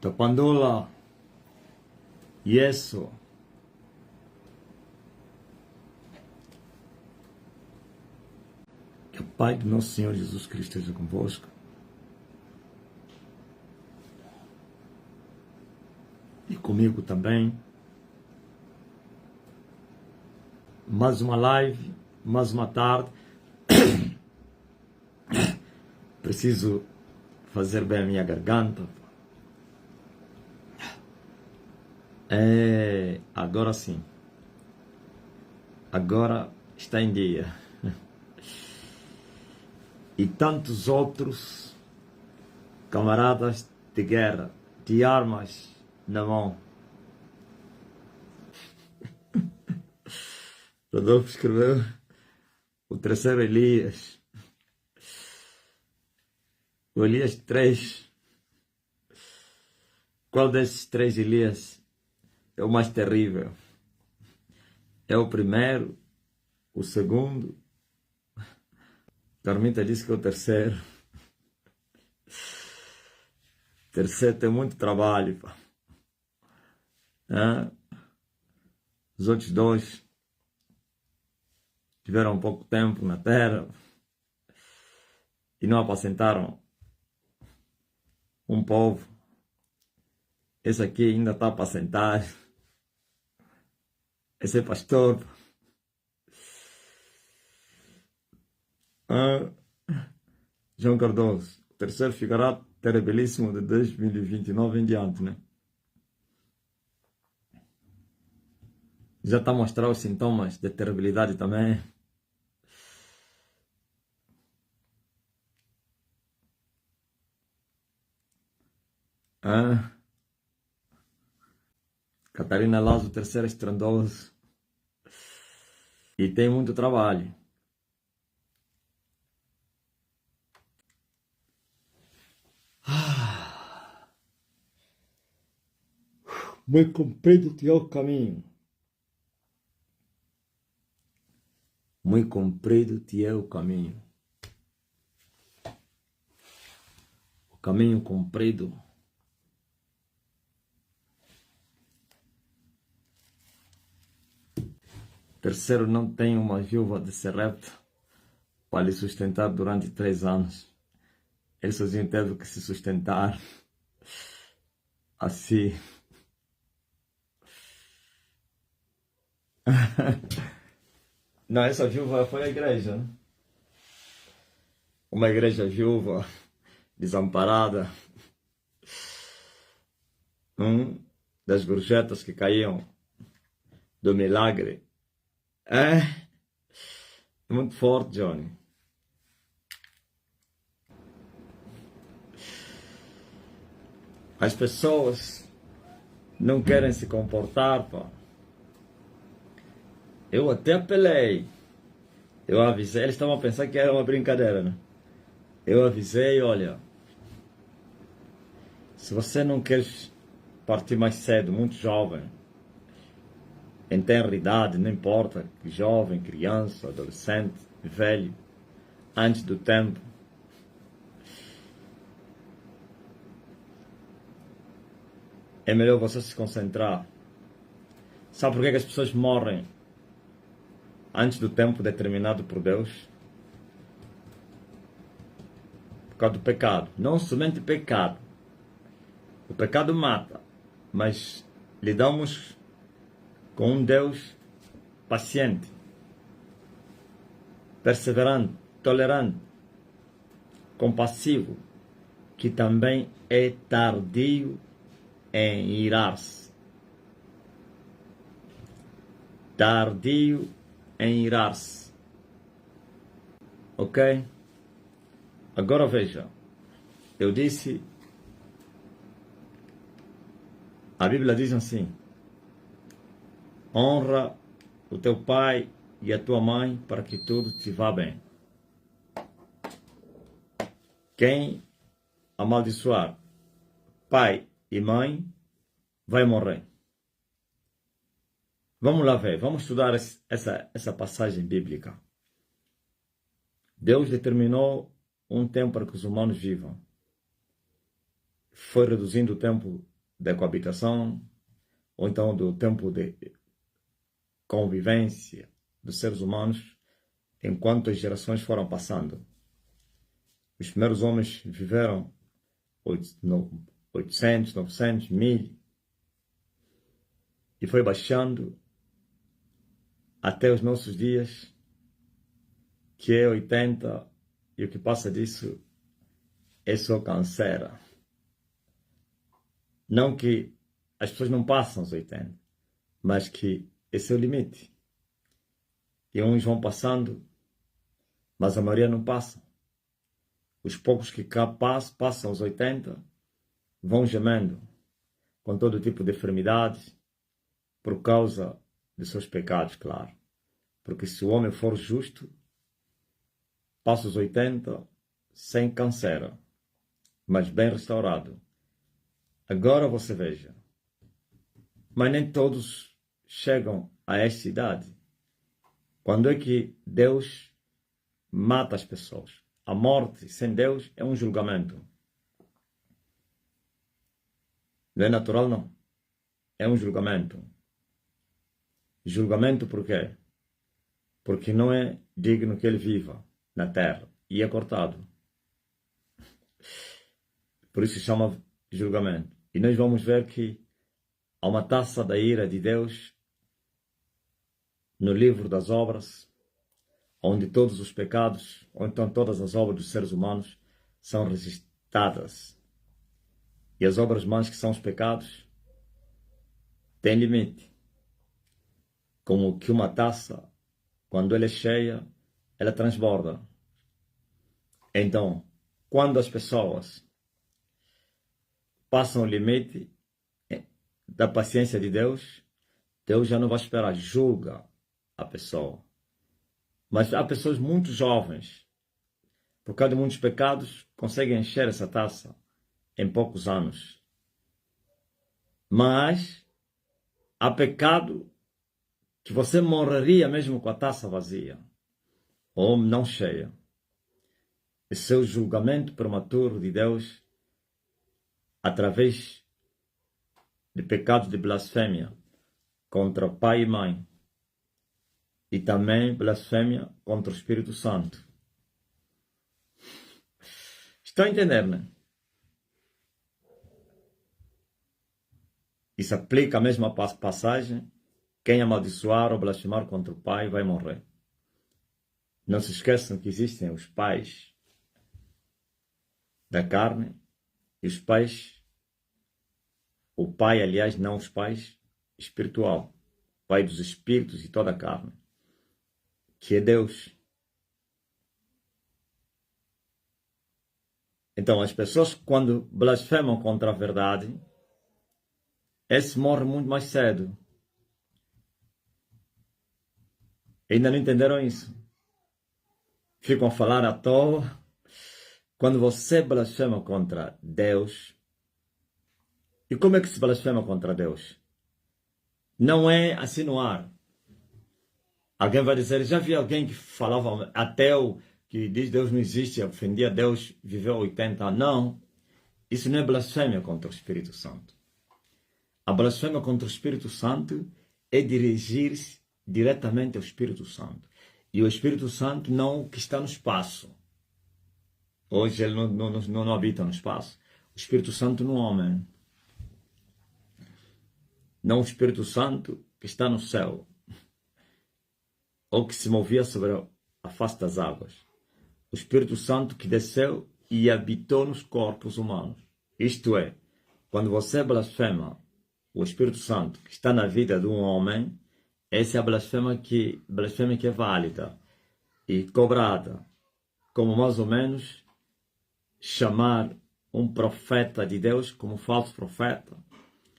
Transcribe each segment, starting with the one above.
Tapandola, Yesu. Que o Pai do nosso Senhor Jesus Cristo esteja convosco. E comigo também. Mais uma live, mais uma tarde. Preciso fazer bem a minha garganta. Agora sim. Agora está em dia. E tantos outros camaradas de guerra, de armas na mão. Rodolfo escreveu o terceiro Elias. O Elias 3. Qual desses 3 Elias é o mais terrível? É o primeiro? O segundo? Carmita disse que é o terceiro. O terceiro tem muito trabalho. Pá. Os outros 2 tiveram pouco tempo na terra e não apacentaram um povo. Esse aqui ainda está a apacentar. Esse é pastor. João Cardoso, o terceiro ficará terribilíssimo de 2029 em diante, né? Já está a mostrar os sintomas de terribilidade também. Catarina Lazo, o terceiro estrondoso. E tem muito trabalho. Muito comprido-te é o caminho. Muito comprido-te é o caminho. O caminho comprido. Terceiro, não tem uma viúva de Serepta para lhe sustentar durante 3 anos. Ele sozinho teve que se sustentar assim. Não, essa viúva foi a igreja, né? Uma igreja viúva, desamparada. Das gorjetas que caíam do milagre. É muito forte, Johnny. As pessoas não querem se comportar, pá. Eu até apelei. Eu avisei, eles estavam a pensar que era uma brincadeira, né? Eu avisei, olha, se você não quer partir mais cedo, muito jovem, em tenra idade, não importa, jovem, criança, adolescente, velho, antes do tempo, é melhor você se concentrar. Sabe por que as pessoas morrem antes do tempo determinado por Deus? Por causa do pecado. Não somente pecado. O pecado mata, mas lidamos com um Deus paciente, perseverante, tolerante, compassivo, que também é tardio em irar-se. Tardio em irar-se. Ok? Agora veja. Eu disse... A Bíblia diz assim: honra o teu pai e a tua mãe para que tudo te vá bem. Quem amaldiçoar pai e mãe vai morrer. Vamos lá ver, vamos estudar essa passagem bíblica. Deus determinou um tempo para que os humanos vivam. Foi reduzindo o tempo da coabitação, ou então do tempo de convivência dos seres humanos, enquanto as gerações foram passando. Os primeiros homens viveram 800, 900, 1000, e foi baixando até os nossos dias, que é 80, e o que passa disso é só canseira. Não que as pessoas não passam os 80, mas que esse é o limite. E uns vão passando, mas a maioria não passa. Os poucos que cá passam os 80 vão gemendo com todo tipo de enfermidades por causa de seus pecados, claro. Porque se o homem for justo, passa os 80 sem canseira, mas bem restaurado. Agora você veja, mas nem todos chegam a esta idade. Quando é que Deus mata as pessoas? A morte sem Deus é um julgamento. Não é natural, não. É um julgamento. Julgamento por quê? Porque não é digno que ele viva na terra. E é cortado. Por isso se chama julgamento. E nós vamos ver que há uma taça da ira de Deus no livro das obras, onde todos os pecados, ou então todas as obras dos seres humanos, são registradas. E as obras más, que são os pecados, têm limite. Como que uma taça, quando ela é cheia, ela transborda. Então, quando as pessoas passam o limite da paciência de Deus, Deus já não vai esperar, julga a pessoa. Mas há pessoas muito jovens, por causa de muitos pecados, conseguem encher essa taça em poucos anos. Mas há pecado que você morreria mesmo com a taça vazia, ou não cheia. Esse é o julgamento prematuro de Deus através de pecados de blasfêmia contra pai e mãe, e também blasfêmia contra o Espírito Santo. Estão a entender, né? Isso aplica a mesma passagem. Quem amaldiçoar ou blasfemar contra o pai vai morrer. Não se esqueçam que existem os pais da carne e os pais, o pai, aliás, não os pais, espiritual, pai dos espíritos e toda a carne, que é Deus. Então, as pessoas, quando blasfemam contra a verdade, esse morre muito mais cedo. Ainda não entenderam isso? Ficam a falar à toa. Quando você blasfema contra Deus, e como é que se blasfema contra Deus? Não é assim no ar. Alguém vai dizer, já vi alguém que falava ateu, que diz Deus não existe, ofendia Deus, viveu 80 anos. Não, isso não é blasfêmia contra o Espírito Santo. A blasfêmia contra o Espírito Santo é dirigir-se diretamente ao Espírito Santo. E o Espírito Santo não que está no espaço. Hoje ele não habita no espaço. O Espírito Santo no homem. Não o Espírito Santo que está no céu. Ou que se movia sobre a face das águas. O Espírito Santo que desceu e habitou nos corpos humanos. Isto é, quando você blasfema o Espírito Santo que está na vida de um homem, essa é a blasfêmia que é válida e cobrada, como mais ou menos chamar um profeta de Deus como falso profeta,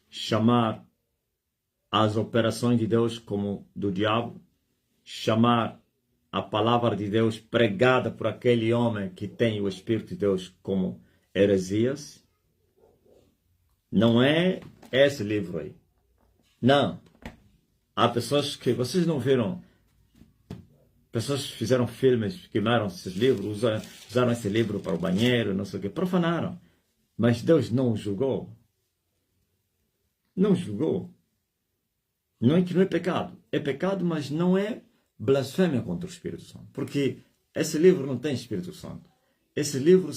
chamar as operações de Deus como do diabo, chamar a palavra de Deus pregada por aquele homem que tem o Espírito de Deus como heresias. Não é esse livro aí. Não. Há pessoas que vocês não viram. Pessoas fizeram filmes, queimaram esses livros, usaram esse livro para o banheiro, não sei o que, profanaram. Mas Deus não o julgou. não julgou. Não é que não é pecado. É pecado, mas não é blasfêmia contra o Espírito Santo. Porque esse livro não tem Espírito Santo. Esse livro,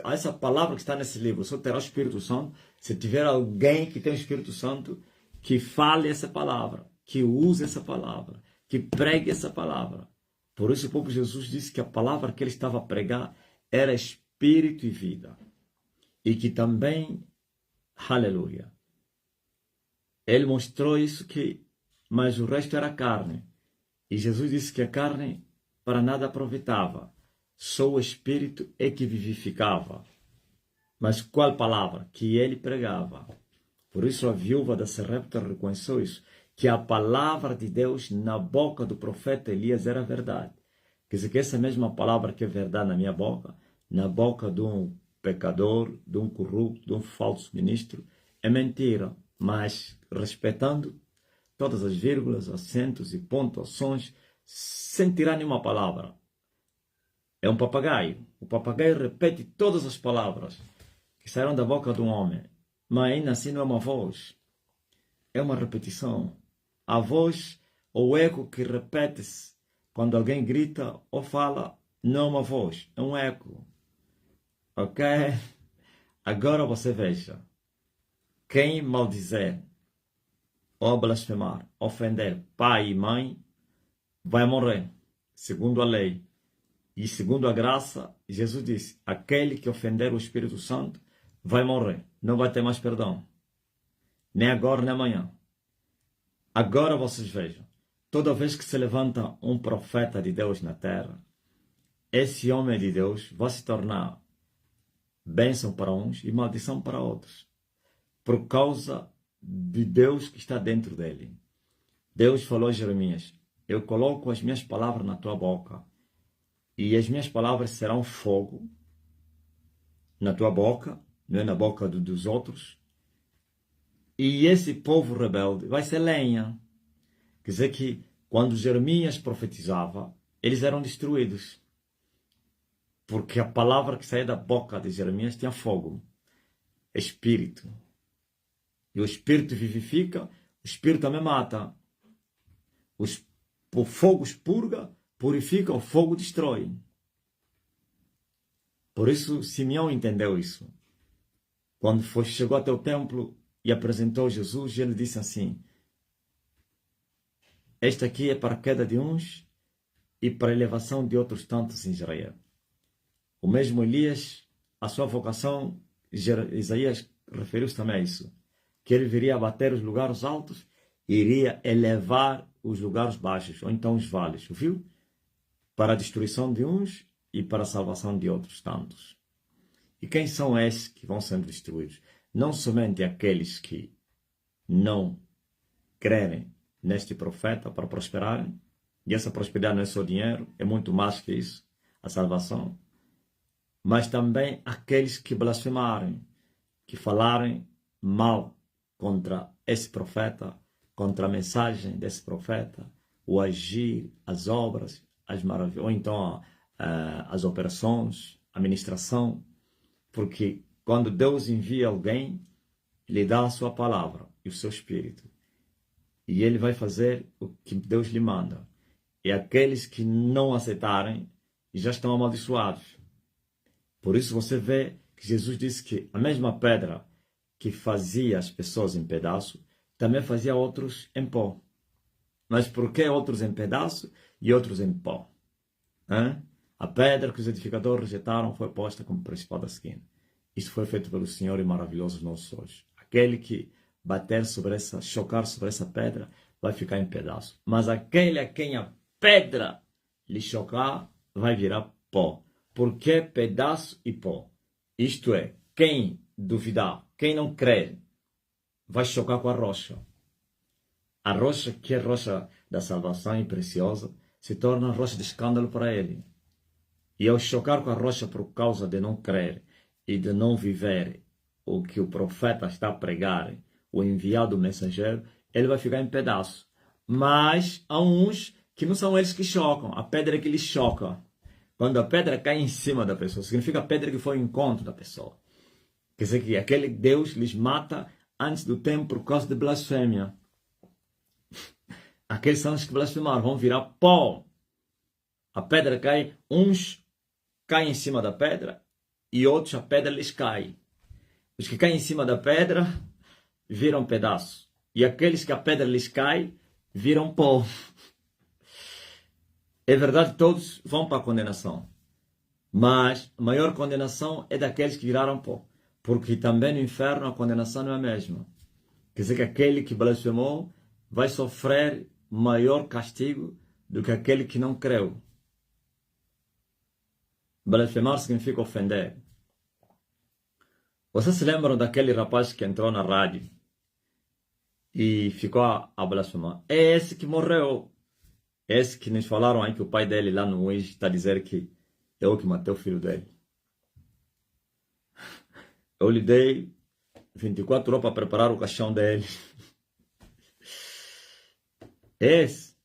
essa palavra que está nesse livro, só terá o Espírito Santo se tiver alguém que tem o Espírito Santo que fale essa palavra, que use essa palavra, que pregue essa palavra. Por isso o próprio Jesus disse que a palavra que ele estava a pregar era Espírito e vida. E que também, aleluia, ele mostrou isso mas o resto era carne. E Jesus disse que a carne para nada aproveitava. Só o Espírito é que vivificava. Mas qual palavra? Que ele pregava. Por isso a viúva da Sarepta reconheceu isso, que a palavra de Deus na boca do profeta Elias era verdade. Quer dizer que essa mesma palavra que é verdade na minha boca, na boca de um pecador, de um corrupto, de um falso ministro, é mentira. Mas respeitando todas as vírgulas, acentos e pontuações, sem tirar nenhuma palavra. É um papagaio. O papagaio repete todas as palavras que saíram da boca de um homem. Mas ainda assim não é uma voz. É uma repetição. A voz, ou eco que repete-se quando alguém grita ou fala, não é uma voz, é um eco. Ok? Agora você veja. Quem maldizer, ou blasfemar, ofender pai e mãe, vai morrer, segundo a lei. E segundo a graça, Jesus disse, aquele que ofender o Espírito Santo vai morrer, não vai ter mais perdão. Nem agora, nem amanhã. Agora vocês vejam, toda vez que se levanta um profeta de Deus na terra, esse homem de Deus vai se tornar bênção para uns e maldição para outros. Por causa de Deus que está dentro dele. Deus falou a Jeremias, eu coloco as minhas palavras na tua boca e as minhas palavras serão fogo na tua boca, não é na boca dos outros. E esse povo rebelde vai ser lenha. Quer dizer que quando Jeremias profetizava, eles eram destruídos. Porque a palavra que saía da boca de Jeremias tinha fogo, espírito. E o espírito vivifica, o espírito também mata. O fogo expurga, purifica, o fogo destrói. Por isso Simeão entendeu isso. Quando chegou até o templo e apresentou Jesus, ele disse assim, este aqui é para a queda de uns e para a elevação de outros tantos em Israel. O mesmo Elias, a sua vocação, Isaías referiu-se também a isso. Que ele viria abater os lugares altos e iria elevar os lugares baixos, ou então os vales, viu? Para a destruição de uns e para a salvação de outros tantos. E quem são esses que vão sendo destruídos? Não somente aqueles que não crerem neste profeta para prosperarem, e essa prosperidade não é só dinheiro, é muito mais que isso, a salvação, mas também aqueles que blasfemarem, que falarem mal contra esse profeta, contra a mensagem desse profeta, o agir, as obras, as maravilhas, ou então as operações, a ministração, porque quando Deus envia alguém, lhe dá a sua palavra e o seu espírito, e ele vai fazer o que Deus lhe manda, e aqueles que não aceitarem já estão amaldiçoados. Por isso você vê que Jesus disse que a mesma pedra que fazia as pessoas em pedaço, também fazia outros em pó. Mas por que outros em pedaço e outros em pó? A pedra que os edificadores rejeitaram foi posta como principal da esquina. Isso foi feito pelo Senhor e maravilhoso nos nossos olhos. Aquele que chocar sobre essa pedra, vai ficar em pedaço. Mas aquele a quem a pedra lhe chocar, vai virar pó. Por que pedaço e pó? Isto é, quem duvidar, quem não crer, vai chocar com a rocha. A rocha, que é a rocha da salvação e preciosa, se torna rocha de escândalo para ele. E ao chocar com a rocha por causa de não crer e de não viver o que o profeta está a pregar, o enviado mensageiro, ele vai ficar em pedaço. Mas há uns que não são eles que chocam, a pedra que lhes choca. Quando a pedra cai em cima da pessoa, significa a pedra que foi ao encontro da pessoa. Quer dizer que aquele Deus lhes mata antes do tempo por causa de blasfêmia. Aqueles são os que blasfemaram, vão virar pó. A pedra cai, uns caem em cima da pedra e outros a pedra lhes cai. Os que caem em cima da pedra viram pedaço. E aqueles que a pedra lhes cai viram pó. É verdade, todos vão para a condenação. Mas a maior condenação é daqueles que viraram pó. Porque também no inferno a condenação não é a mesma. Quer dizer que aquele que blasfemou vai sofrer maior castigo do que aquele que não creu. Blasfemar significa ofender. Vocês se lembram daquele rapaz que entrou na rádio e ficou a blasfemar? É esse que morreu. É esse que nos falaram aí que o pai dele lá no Wish está a dizer que eu que matei o filho dele. Eu lhe dei 24 horas para preparar o caixão dele. Esse.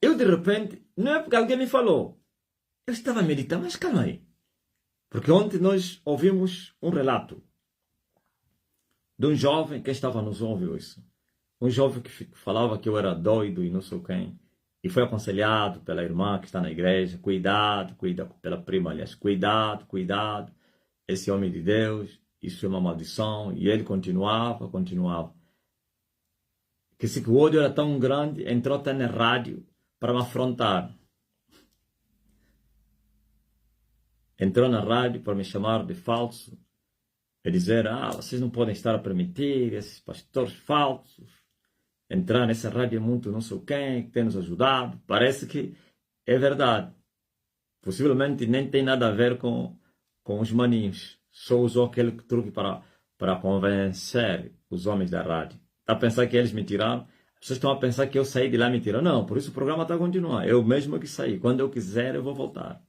Eu de repente, não é porque alguém me falou. Eu estava meditando, mas calma aí. Porque ontem nós ouvimos um relato de um jovem que estava nos ouvindo isso. Um jovem que falava que eu era doido e não sei quem. E foi aconselhado pela irmã que está na igreja. Cuidado, pela prima, aliás. Cuidado. Esse homem de Deus, isso é uma maldição. E ele continuava. Que se o ódio era tão grande, entrou até na rádio para me afrontar. Entrou na rádio para me chamar de falso. E dizer, vocês não podem estar a permitir esses pastores falsos entrar nessa rádio muito não sei quem, que tem nos ajudado. Parece que é verdade. Possivelmente nem tem nada a ver com os maninhos. Só usou aquele truque para convencer os homens da rádio. Está a pensar que eles me tiraram? As pessoas estão a pensar que eu saí de lá e me tiraram. Não, por isso o programa está a continuar. Eu mesmo que saí. Quando eu quiser, eu vou voltar.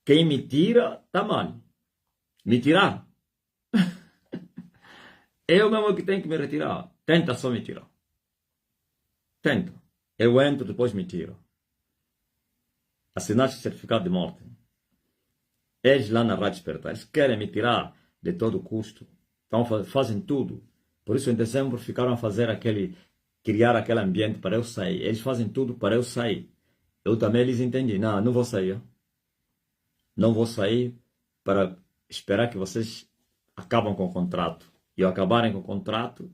Quem me tira, está mal. Me tirar? Eu mesmo que tenho que me retirar. Tenta só me tirar. Tenta. Eu entro, depois me tiro. Assinaste o certificado de morte. Eles lá na Rádio Despertar, eles querem me tirar de todo custo. Então fazem tudo. Por isso em dezembro ficaram a criar aquele ambiente para eu sair. Eles fazem tudo para eu sair. Eu também lhes entendi. Não vou sair. Não vou sair para esperar que vocês acabam com o contrato. E ao acabarem com o contrato,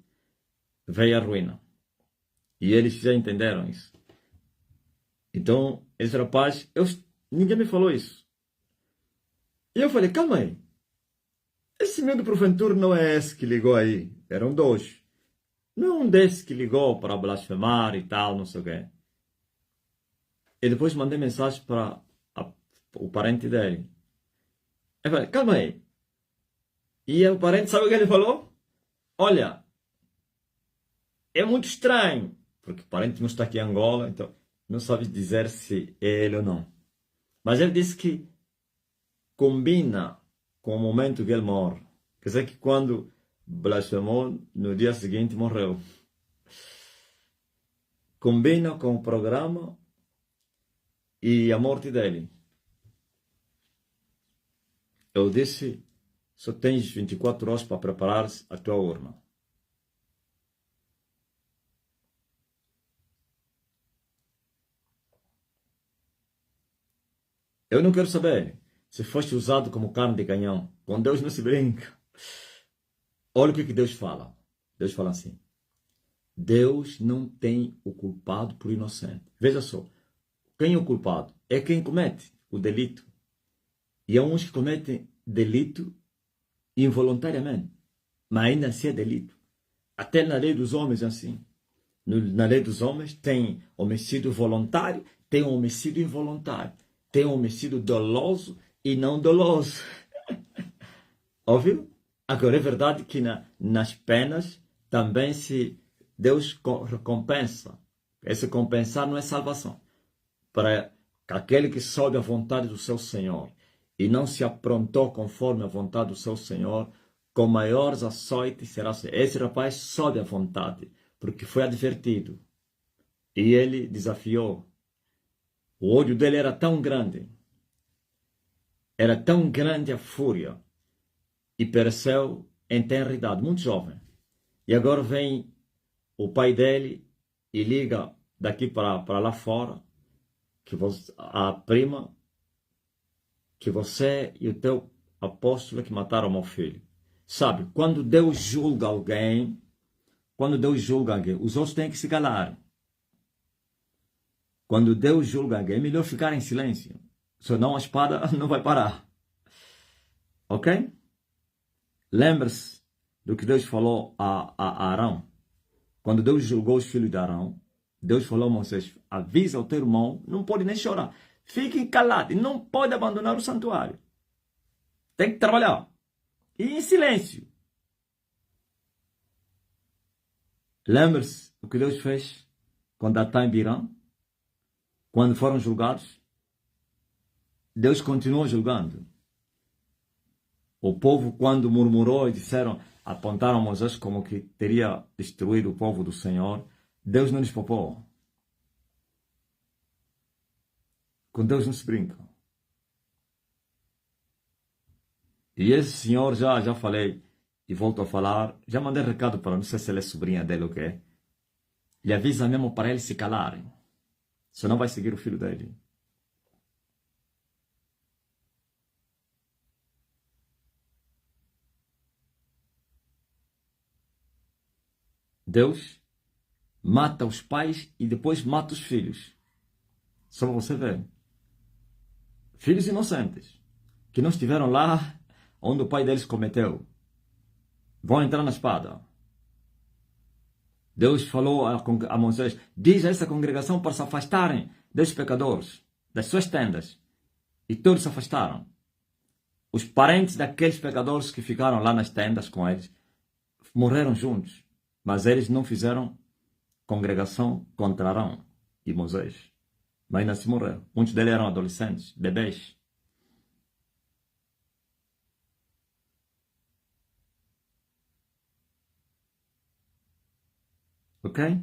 veio a ruína. E eles já entenderam isso. Então, esse rapaz, ninguém me falou isso. E eu falei, calma aí. Esse medo porventura não é esse que ligou aí. Eram dois. Não é um desses que ligou para blasfemar e tal, não sei o quê. E depois mandei mensagem para o parente dele. Eu falei, calma aí. E o parente, sabe o que ele falou? Olha, é muito estranho. Porque o parente não está aqui em Angola, então não sabe dizer se é ele ou não. Mas ele disse que combina com o momento que ele morre. Quer dizer que quando blasfemou, no dia seguinte morreu. Combina com o programa e a morte dele. Eu disse, só tens 24 horas para preparar a tua urna. Eu não quero saber se foste usado como carne de canhão. Com Deus não se brinca. Olha o que Deus fala. Deus fala assim. Deus não tem o culpado por inocente. Veja só. Quem é o culpado? É quem comete o delito. E há uns que cometem delito involuntariamente. Mas ainda assim é delito. Até na lei dos homens é assim. Na lei dos homens tem homicídio voluntário, tem homicídio involuntário. Tem homicídio doloso e não doloso. Ouviu? Agora é verdade que nas penas também Deus recompensa. Esse compensar não é salvação. Para aquele que soube a vontade do seu Senhor e não se aprontou conforme a vontade do seu Senhor, com maiores açoites será. Esse rapaz soube a vontade, porque foi advertido. E ele desafiou. O ódio dele era tão grande a fúria, e pereceu em tenra idade, muito jovem. E agora vem o pai dele e liga daqui para lá fora que a prima, que você e o teu apóstolo que mataram meu filho. Sabe, quando Deus julga alguém, os outros têm que se calar. Quando Deus julga alguém, é melhor ficar em silêncio. Senão a espada não vai parar. Ok? Lembre-se do que Deus falou a Arão. Quando Deus julgou os filhos de Arão, Deus falou a Moisés, avisa o teu irmão, não pode nem chorar. Fiquem calados, não pode abandonar o santuário. Tem que trabalhar. E em silêncio. Lembre-se do que Deus fez com Datã e Abirão. Quando foram julgados, Deus continuou julgando. O povo, quando murmurou e disseram, apontaram a Moisés como que teria destruído o povo do Senhor, Deus não lhes poupou. Com Deus não se brinca. E esse senhor, já falei e volto a falar, já mandei recado para, não sei se ele é sobrinha dele ou o quê. Ele avisa mesmo para eles se calarem. Senão vai seguir o filho dele. Deus mata os pais e depois mata os filhos. Só para você ver. Filhos inocentes, que não estiveram lá onde o pai deles cometeu, vão entrar na espada. Deus falou a Moisés, diz a essa congregação para se afastarem dos pecadores, das suas tendas. E todos se afastaram. Os parentes daqueles pecadores que ficaram lá nas tendas com eles, morreram juntos. Mas eles não fizeram congregação contra Arão e Moisés. Mas ainda se morreram. Muitos deles eram adolescentes, bebês. Ok?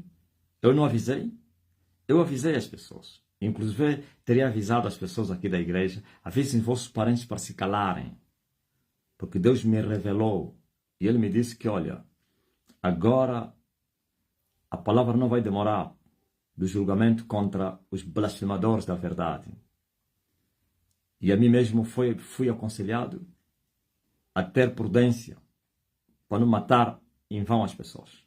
Eu não avisei. Eu avisei as pessoas. Inclusive, teria avisado as pessoas aqui da igreja. Avisem vossos parentes para se calarem. Porque Deus me revelou. E Ele me disse que, olha, agora a palavra não vai demorar do julgamento contra os blasfemadores da verdade. E a mim mesmo fui aconselhado a ter prudência para não matar em vão as pessoas.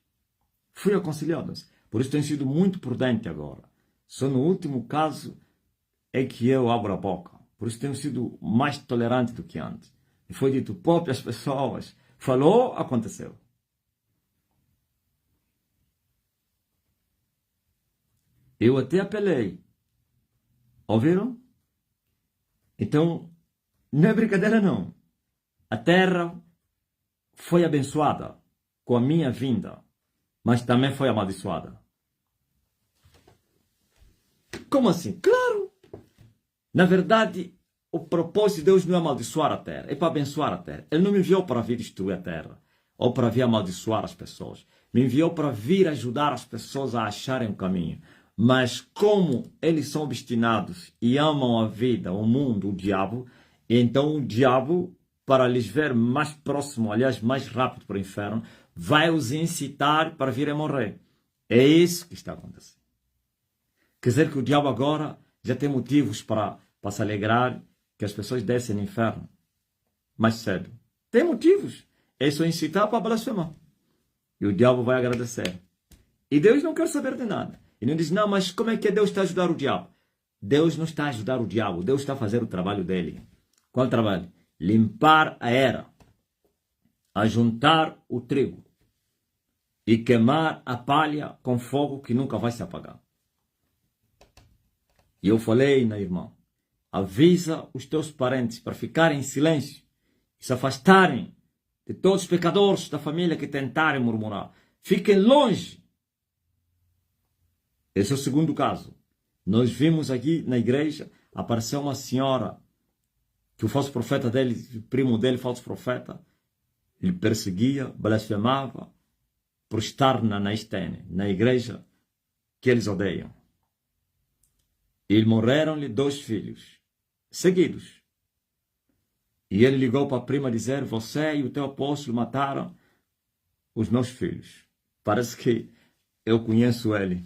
Fui aconselhado. Por isso tenho sido muito prudente agora. Só no último caso é que eu abro a boca. Por isso tenho sido mais tolerante do que antes. E foi dito, poupe as pessoas. Falou, aconteceu. Eu até apelei. Ouviram? Então, não é brincadeira não. A terra foi abençoada com a minha vinda, mas também foi amaldiçoada. Como assim? Claro! Na verdade, o propósito de Deus não é amaldiçoar a terra, é para abençoar a terra. Ele não me enviou para vir destruir a terra, ou para vir amaldiçoar as pessoas. Me enviou para vir ajudar as pessoas a acharem o caminho. Mas como eles são obstinados e amam a vida, o mundo, o diabo, então o diabo, para lhes ver mais próximo, aliás, mais rápido para o inferno, vai os incitar para virem morrer. É isso que está acontecendo. Quer dizer que o diabo agora já tem motivos para se alegrar que as pessoas descem no inferno mais cedo. Tem motivos. É só incitar para blasfemar. E o diabo vai agradecer. E Deus não quer saber de nada. E não diz, não, mas como é que Deus está a ajudar o diabo? Deus não está a ajudar o diabo. Deus está a fazer o trabalho dele. Qual trabalho? Limpar a era. Ajuntar o trigo. E queimar a palha com fogo que nunca vai se apagar. E eu falei, na irmã, avisa os teus parentes para ficarem em silêncio e se afastarem de todos os pecadores da família que tentarem murmurar. Fiquem longe. Esse é o segundo caso. Nós vimos aqui na igreja, apareceu uma senhora, que o falso profeta dele, o primo dele, falso profeta, ele perseguia, blasfemava, por estar na estene, na igreja que eles odeiam. E morreram-lhe 2 filhos, seguidos. E ele ligou para a prima dizer, você e o teu apóstolo mataram os meus filhos. Parece que eu conheço ele.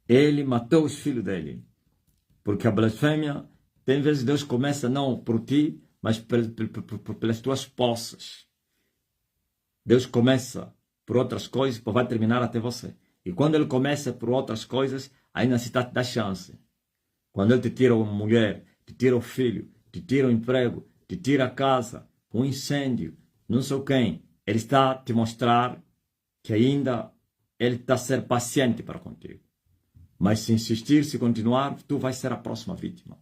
Ele matou os filhos dele. Porque a blasfêmia, tem vezes Deus começa não por ti, mas pelas tuas posses. Deus começa por outras coisas, vai terminar até você. E quando ele começa por outras coisas, ainda se dá chance. Quando ele te tira uma mulher, te tira o filho, te tira o emprego, te tira a casa, um incêndio, não sei quem, ele está a te mostrar que ainda ele está a ser paciente para contigo. Mas se insistir, se continuar, tu vais ser a próxima vítima.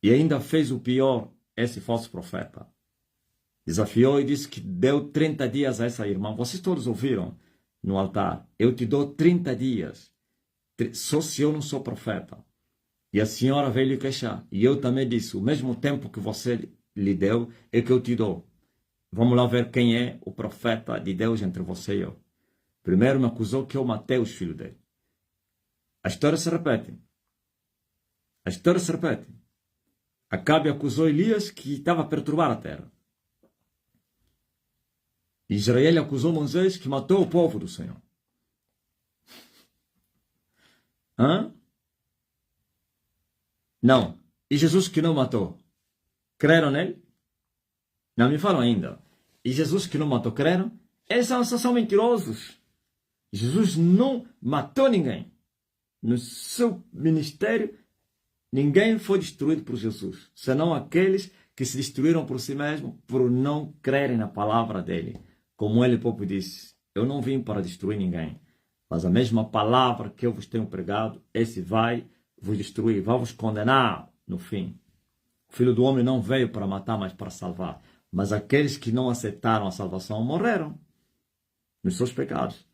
E ainda fez o pior, esse falso profeta. Desafiou e disse que deu 30 dias a essa irmã. Vocês todos ouviram no altar. Eu te dou 30 dias. Só se eu não sou profeta. E a senhora veio lhe queixar. E eu também disse, o mesmo tempo que você lhe deu, é que eu te dou. Vamos lá ver quem é o profeta de Deus entre você e eu. Primeiro me acusou que eu matei os filhos dele. A história se repete. A história se repete. Acabe acusou Elias que estava a perturbar a terra. Israel acusou Moisés que matou o povo do Senhor. Hã? Não. E Jesus que não matou? Creram nele? Não me falam ainda. E Jesus que não matou, creram? Eles são mentirosos. Jesus não matou ninguém. No seu ministério, ninguém foi destruído por Jesus, senão aqueles que se destruíram por si mesmos por não crerem na palavra dele. Como ele próprio disse, eu não vim para destruir ninguém, mas a mesma palavra que eu vos tenho pregado, esse vai vos destruir, vai vos condenar no fim. O Filho do Homem não veio para matar, mas para salvar. Mas aqueles que não aceitaram a salvação morreram nos seus pecados.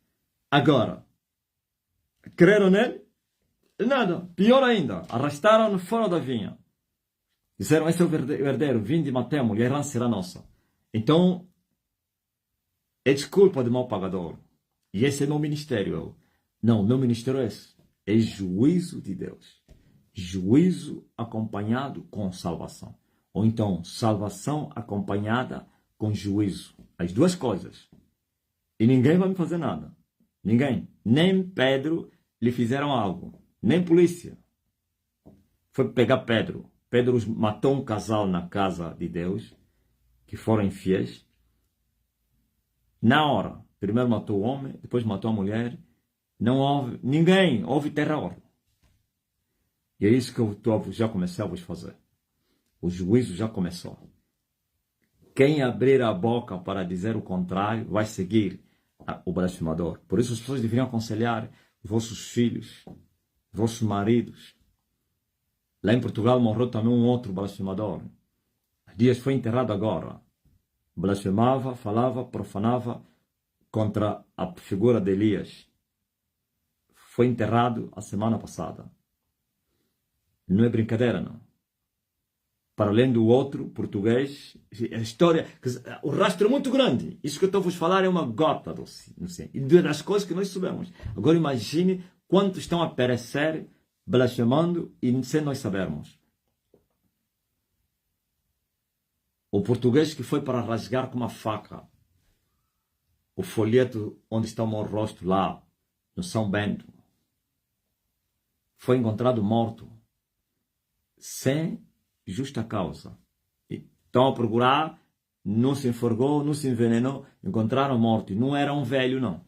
Agora, creram nele? Nada. Pior ainda, arrastaram-no fora da vinha. Disseram, esse é o herdeiro, vinde e matemo, e a herança será nossa. Então, é desculpa de mau pagador. E esse é meu ministério. Não, meu ministério é esse. É juízo de Deus. Juízo acompanhado com salvação. Ou então, salvação acompanhada com juízo. As duas coisas. E ninguém vai me fazer nada. Ninguém. Nem Pedro lhe fizeram algo. Nem polícia. Foi pegar Pedro. Pedro matou um casal na casa de Deus, que foram infiéis. Na hora. Primeiro matou o homem, depois matou a mulher. Não houve ninguém. Houve terror. E é isso que eu já comecei a vos fazer. O juízo já começou. Quem abrir a boca para dizer o contrário vai seguir o blasfemador. Por isso as pessoas deveriam aconselhar vossos filhos, vossos maridos. Lá em Portugal morreu também um outro blasfemador. Dias foi enterrado agora. Blasfemava, falava, profanava contra a figura de Elias. Foi enterrado a semana passada. Não é brincadeira, não. Para além do outro, português, a história, o rastro é muito grande. Isso que eu estou a vos falar é uma gota do oceano. E das coisas que nós sabemos. Agora imagine quantos estão a perecer blasfemando e sem nós sabermos. O português que foi para rasgar com uma faca o folheto onde está o meu rosto lá, no São Bento, foi encontrado morto, sem justa causa. Estão a procurar, não se enforgou, não se envenenou, encontraram morto. Não era um velho, não.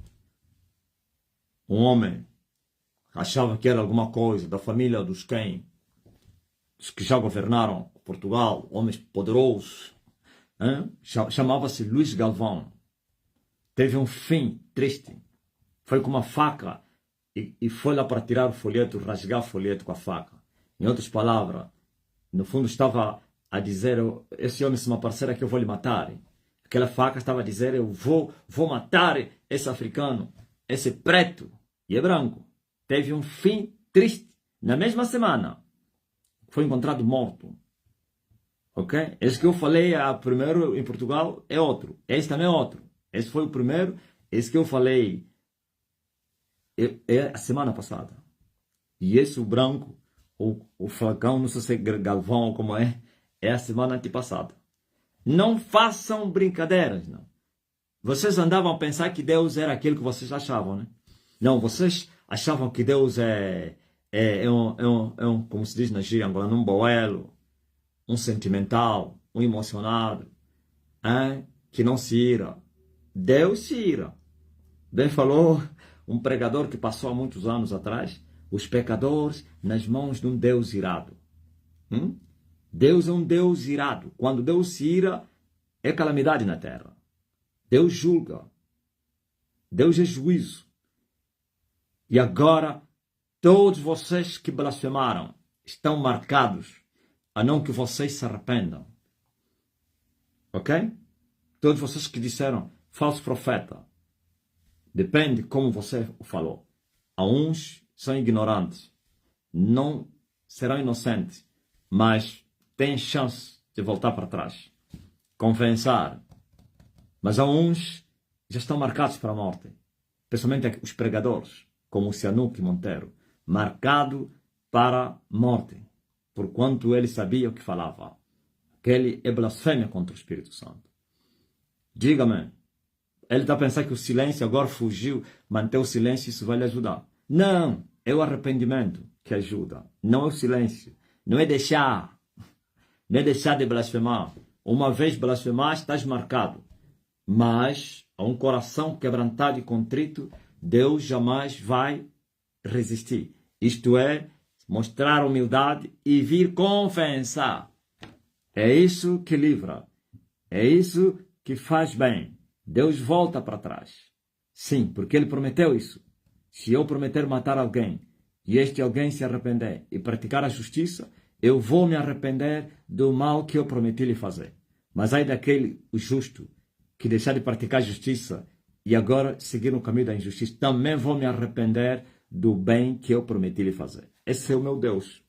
Um homem. Achava que era alguma coisa da família dos quem? Os que já governaram Portugal, homens poderosos. Chamava-se Luís Galvão. Teve um fim triste. Foi com uma faca e foi lá para tirar o folheto, rasgar o folheto com a faca. Em outras palavras, no fundo estava a dizer, esse homem se me aparecer aqui eu vou lhe matar. Aquela faca estava a dizer, eu vou matar esse africano, esse preto e é branco. Teve um fim triste. Na mesma semana, foi encontrado morto. Ok? Esse que eu falei primeiro em Portugal é outro. Esse também é outro. Esse foi o primeiro. Esse que eu falei é a semana passada. E esse o branco, o Falcão, não sei se é Galvão ou como é, É a semana antepassada. Não façam brincadeiras, não. Vocês andavam a pensar que Deus era aquilo que vocês achavam, né? Não, vocês achavam que Deus como se diz na gíria angolana, um boelo, um sentimental, um emocionado, que não se ira. Deus se ira. Bem falou um pregador que passou há muitos anos atrás, os pecadores nas mãos de um Deus irado. Deus é um Deus irado. Quando Deus se ira, é calamidade na terra. Deus julga. Deus é juízo. E agora, todos vocês que blasfemaram estão marcados, a não que vocês se arrependam. Ok? Todos vocês que disseram falso profeta. Depende como você o falou. A uns são ignorantes. Não serão inocentes. Mas têm chance de voltar para trás. Confessar. Mas há uns já estão marcados para a morte. Principalmente os pregadores, como o Sihanouk Monteiro. Marcado para a morte. Porquanto ele sabia o que falava. Que ele é blasfêmia contra o Espírito Santo. Diga-me. Ele está a pensar que o silêncio agora fugiu. Manter o silêncio, isso vai lhe ajudar. Não. É o arrependimento que ajuda. Não é o silêncio. Não é deixar. Não é deixar de blasfemar. Uma vez blasfemar, estás marcado. Mas a um coração quebrantado e contrito, Deus jamais vai resistir. Isto é, mostrar humildade e vir confessar. É isso que livra. É isso que faz bem. Deus volta para trás. Sim, porque Ele prometeu isso. Se eu prometer matar alguém, e este alguém se arrepender e praticar a justiça, eu vou me arrepender do mal que eu prometi lhe fazer. Mas aí daquele, o justo, que deixar de praticar justiça e agora seguir no caminho da injustiça, também vou me arrepender do bem que eu prometi lhe fazer. Esse é o meu Deus.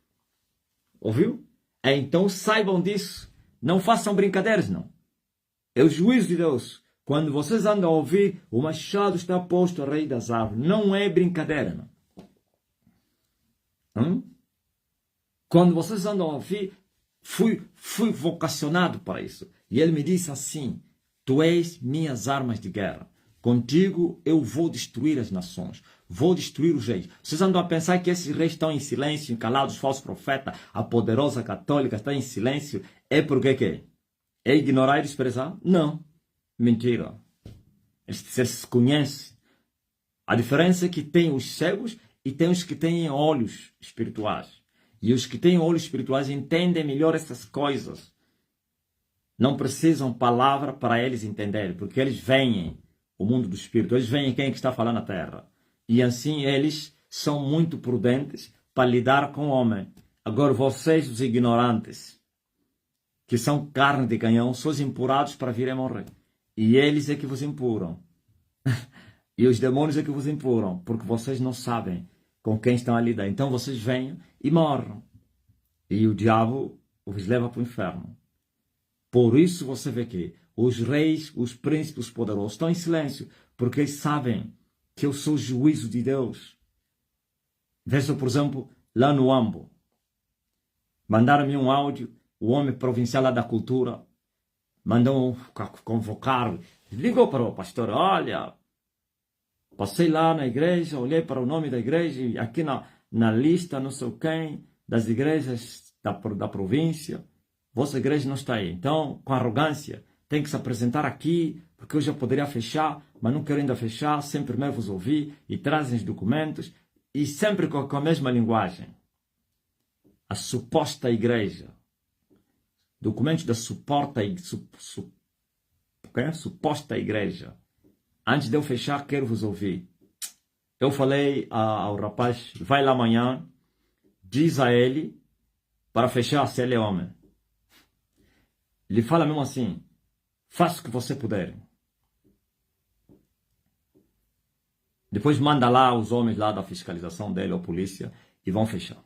Ouviu? Então saibam disso. Não façam brincadeiras, não. É o juízo de Deus. Quando vocês andam a ouvir, o machado está posto ao rei das árvores. Não é brincadeira, não. Quando vocês andam a ouvir, fui vocacionado para isso. E ele me disse assim: tu és minhas armas de guerra. Contigo eu vou destruir as nações. Vou destruir os reis. Vocês andam a pensar que esses reis estão em silêncio, calados, falsos profetas, a poderosa católica está em silêncio. É porque quê? É ignorar e desprezar? Não. Mentira. Eles se conhecem. A diferença é que tem os cegos e tem os que têm olhos espirituais. E os que têm olhos espirituais entendem melhor essas coisas. Não precisam palavra para eles entenderem, porque eles veem o mundo do espírito, eles veem quem é que está falando na terra. E assim eles são muito prudentes para lidar com o homem. Agora vocês, os ignorantes, que são carne de canhão, são os empurrados para virem morrer. E eles é que vos empuram. E os demônios é que vos empuram, porque vocês não sabem com quem estão a lidar. Então vocês venham e morram. E o diabo os leva para o inferno. Por isso você vê que os reis, os príncipes, os poderosos estão em silêncio, porque eles sabem que eu sou o juízo de Deus. Veja, por exemplo, lá no Ambo. Mandaram-me um áudio, o homem provincial lá da cultura mandou convocar, ligou para o pastor: olha, passei lá na igreja, olhei para o nome da igreja e aqui na lista, não sei quem, das igrejas da província, vossa igreja não está aí. Então, com arrogância, tem que se apresentar aqui, porque eu já poderia fechar, mas não quero ainda fechar, sempre primeiro vos ouvir, e trazem os documentos, e sempre com a mesma linguagem. A suposta igreja. Documentos da suposta igreja. Antes de eu fechar, quero vos ouvir. Eu falei ao rapaz: vai lá amanhã, diz a ele para fechar se ele é homem. Ele fala mesmo assim: faça o que você puder. Depois manda lá os homens lá da fiscalização dele, ou polícia, e vão fechar.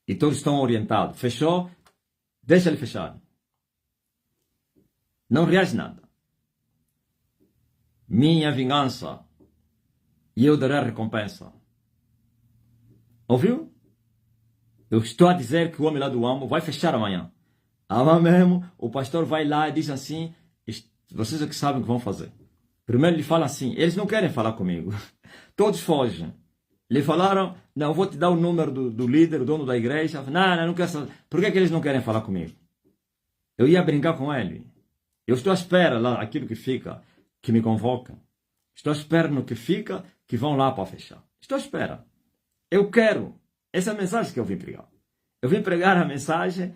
E todos estão orientados. Fechou? Deixa ele fechar. Não reage nada. Minha vingança. E eu darei a recompensa. Ouviu? Eu estou a dizer que o homem lá do AMO vai fechar amanhã. Amanhã mesmo, o pastor vai lá e diz assim, vocês é que sabem o que vão fazer. Primeiro ele fala assim, eles não querem falar comigo. Todos fogem. Lhe falaram, não, eu vou te dar o número do líder, o dono da igreja. Não, não quero saber. Por que eles não querem falar comigo? Eu ia brincar com ele. Eu estou à espera lá, aquilo que fica, que me convoca. Estou à espera no que fica, que vão lá para fechar. Estou à espera. Eu quero. Essa é a mensagem que eu vim pregar. Eu vim pregar a mensagem.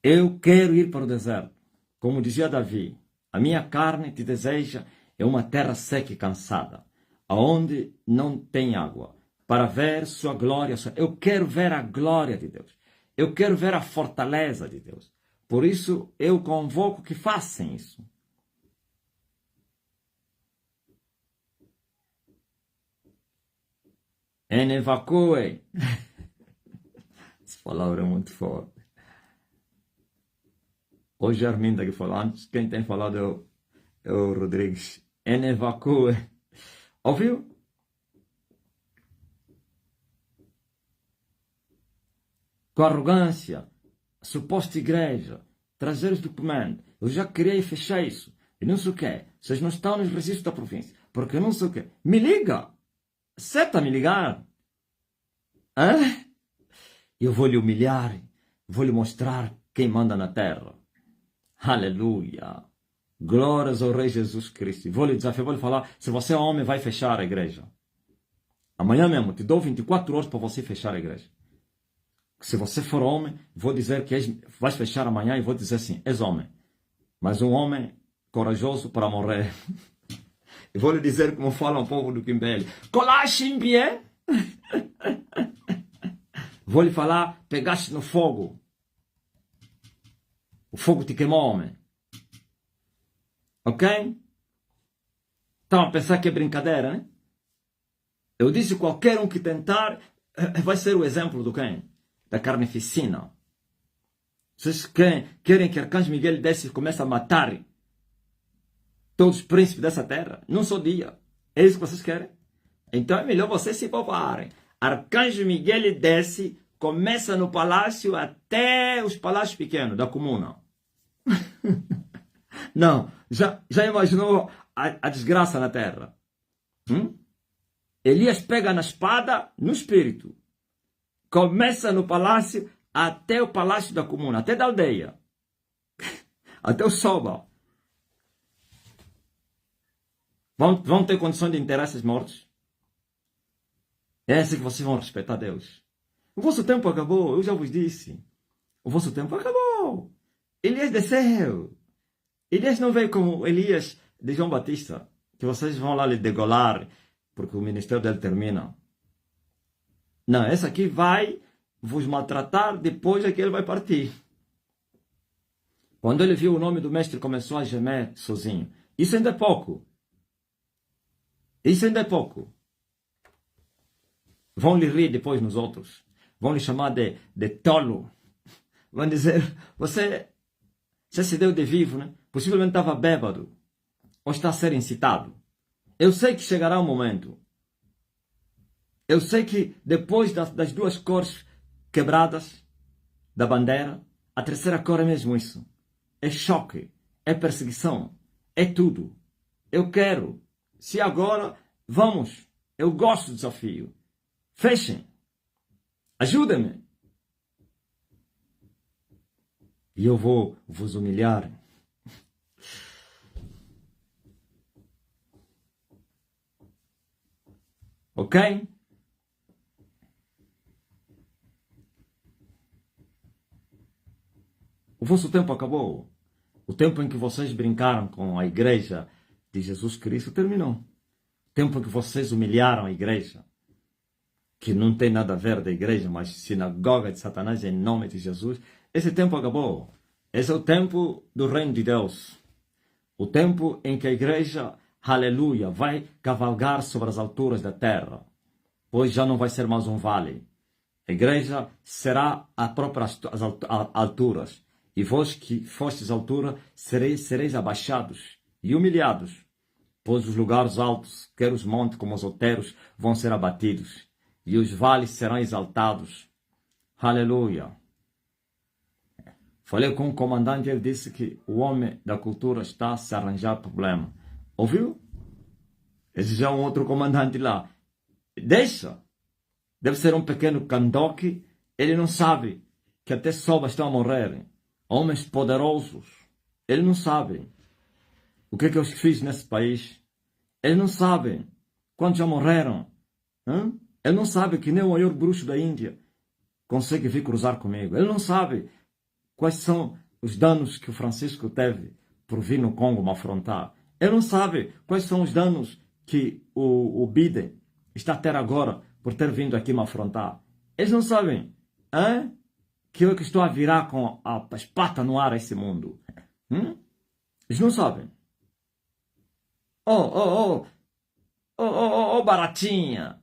Eu quero ir para o deserto. Como dizia Davi, a minha carne te deseja é uma terra seca e cansada, aonde não tem água, para ver sua glória. Eu quero ver a glória de Deus. Eu quero ver a fortaleza de Deus. Por isso, eu convoco que façam isso. Evacue. Essa palavra é muito forte. Hoje a Arminda que falou, antes quem tem falado é o Rodrigues. Evacue. Ouviu? Com arrogância, suposta igreja, trazer os documentos. Eu já queria fechar isso. E não sei o quê. Vocês não estão nos registros da província. Porque eu não sei o quê. Me liga. Seta me ligar. Hã? Eu vou lhe humilhar. Vou lhe mostrar quem manda na terra. Aleluia. Glórias ao Rei Jesus Cristo. Vou lhe desafiar, vou lhe falar. Se você é homem, vai fechar a igreja. Amanhã mesmo, te dou 24 horas para você fechar a igreja. Se você for homem, vou dizer que vais fechar amanhã e vou dizer assim, és homem. Mas um homem corajoso para morrer. E vou lhe dizer como fala o povo do Quimbele. Colachimbié. Vou lhe falar, pegaste no fogo. O fogo te queimou, homem. Ok? Estão a pensar que é brincadeira, né? Eu disse qualquer um que tentar vai ser o exemplo do quem? Da carnificina. Vocês querem que Arcanjo Miguel desce e comece a matar todos os príncipes dessa terra? Não só dia. É isso que vocês querem? Então é melhor vocês se pouparem. Arcanjo Miguel desce, começa no palácio até os palácios pequenos da comuna. Não, já imaginou a desgraça na terra? Elias pega na espada, no espírito. Começa no palácio até o palácio da comuna, até da aldeia. Até o Soba. Vão ter condições de interesses mortos? É assim que vocês vão respeitar Deus. O vosso tempo acabou, eu já vos disse. O vosso tempo acabou. Elias desceu. Elias não veio como Elias de João Batista, que vocês vão lá lhe degolar, porque o ministério dele termina. Não, essa aqui vai vos maltratar, depois é que ele vai partir. Quando ele viu o nome do mestre, começou a gemer sozinho. Isso ainda é pouco. Isso ainda é pouco. Vão lhe rir depois nos outros. Vão lhe chamar de tolo. Vão dizer, você se deu de vivo, né? Possivelmente estava bêbado. Ou está a ser incitado. Eu sei que chegará um momento. Eu sei que depois das duas cores quebradas da bandeira, a terceira cor é mesmo isso. É choque, é perseguição, é tudo. Eu quero. Se agora, vamos. Eu gosto do desafio. Fechem. Ajudem-me. E eu vou vos humilhar. Ok? O vosso tempo acabou. O tempo em que vocês brincaram com a igreja de Jesus Cristo terminou. O tempo em que vocês humilharam a igreja, que não tem nada a ver da igreja, mas sinagoga de Satanás em nome de Jesus, esse tempo acabou. Esse é o tempo do reino de Deus. O tempo em que a igreja, aleluia, vai cavalgar sobre as alturas da terra. Pois já não vai ser mais um vale. A igreja será a própria as alturas. E vós que fostes altura, sereis abaixados e humilhados. Pois os lugares altos, quer os montes como os outeiros, vão ser abatidos. e os vales serão exaltados. Aleluia. Falei com o comandante, ele disse que o homem da cultura está a se arranjar problema. Ouviu? Esse já é um outro comandante lá. Deixa. Deve ser um pequeno candoque. Ele não sabe que até sobas estão a morrer. Homens poderosos. Ele não sabe o que é que eu fiz nesse país. Ele não sabe quantos já morreram. Ele não sabe que nem o maior bruxo da Índia consegue vir cruzar comigo. Ele não sabe quais são os danos que o Francisco teve por vir no Congo me afrontar. Ele não sabe quais são os danos que o Biden está a ter agora por ter vindo aqui me afrontar. Eles não sabem que eu que estou a virar com as patas no ar a esse mundo. Eles não sabem. Oh, baratinha.